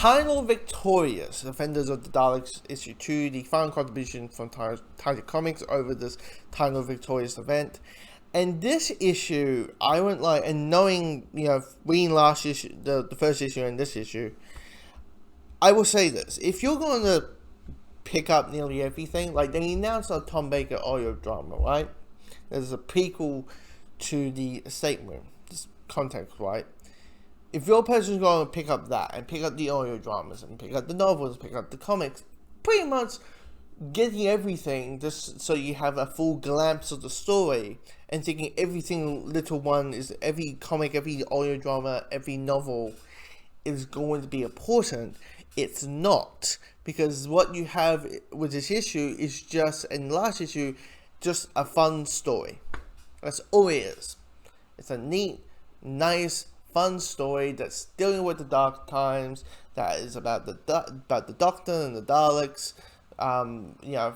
Title victorious. Defenders of the Daleks issue 2, the final contribution from Title Comics over this title victorious event. And this issue, I went like, and knowing, reading last issue, the first issue and this issue, I will say this: if you're going to pick up nearly everything, like they announced a Tom Baker audio drama, right? There's a prequel to the Estate Room, this context, right? If your person's going to pick up that and pick up the audio dramas and pick up the novels, pick up the comics, pretty much getting everything just so you have a full glimpse of the story, and thinking every single little one is, every comic, every audio drama, every novel is going to be important. It's not, because what you have with this issue is just, in the last issue, just a fun story. That's all it is. It's a neat, nice, fun story that's dealing with the dark times, that is about the Doctor and the Daleks,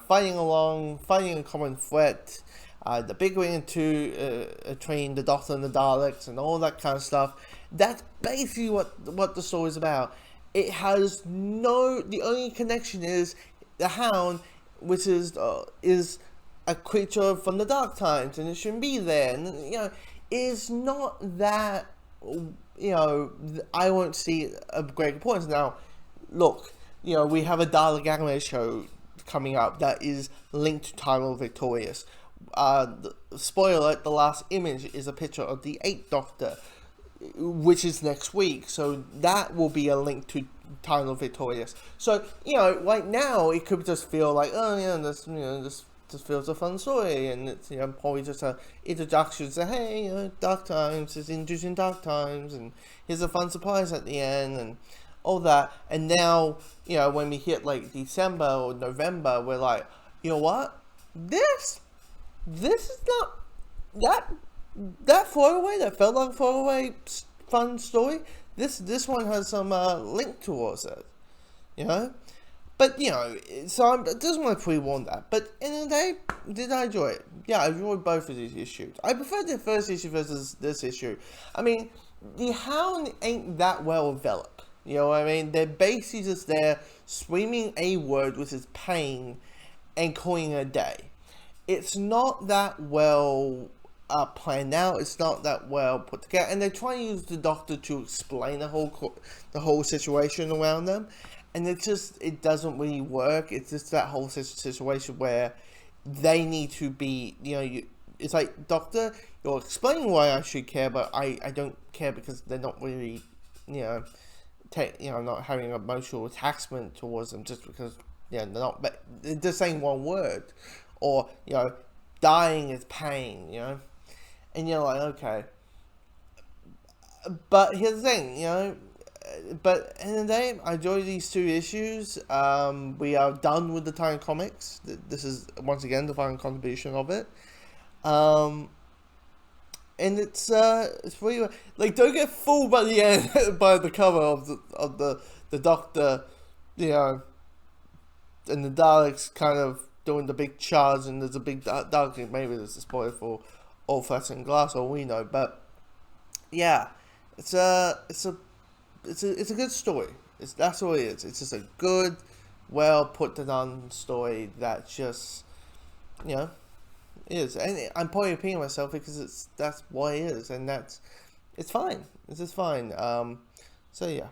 fighting a common threat, the bickering into between the Doctor and the Daleks, and all that kind of stuff. That's basically what the story is about. It has the only connection is the Hound, which is a creature from the dark times, and it shouldn't be there. And it's not that. I won't see a great importance. Now, look, we have a Dalek anime show coming up that is linked to Title Victorious. Spoiler alert, the last image is a picture of the 8th Doctor, which is next week, so that will be a link to Title Victorious. So, right now, it could just feel like, this just feels a fun story, and it's probably just a introduction to, hey, Dark Times is introducing Dark Times, and here's a fun surprise at the end, and all that. And now, when we hit like December or November, we're like, you know what? This is not that throwaway. That felt like a throwaway fun story. This one has some link towards it, But, so I just want to pre-warn that. But, in the day, did I enjoy it? Yeah, I enjoyed both of these issues. I prefer the first issue versus this issue. I mean, the Hound ain't that well developed. You know what I mean? They're basically just there screaming a word, which is pain, and calling it a day. It's not that well planned out. It's not that well put together. And they're trying to use the Doctor to explain the whole situation around them. And it doesn't really work. It's just that whole situation where they need to be, it's like, Doctor, you're explaining why I should care, but I don't care because they're not really, not having an emotional attachment towards them just because, they're not, but they're just saying one word. Or, dying is pain, And you're like, okay. But here's the thing, but at the end of the day, I enjoy these 2 issues. We are done with the Titan Comics. This is, once again, the final contribution of it. And it's really, like, don't get fooled by the end, by the cover of the Doctor, and the Daleks kind of doing the big charge, and there's a big Dalek. Maybe there's a spoiler for Whofx and Glass, all we know. But yeah, it's a good story. That's all it is. It's just a good, well put on story that just, is. And I'm probably repeating myself because that's what it is, and it's fine. It's just fine. So yeah.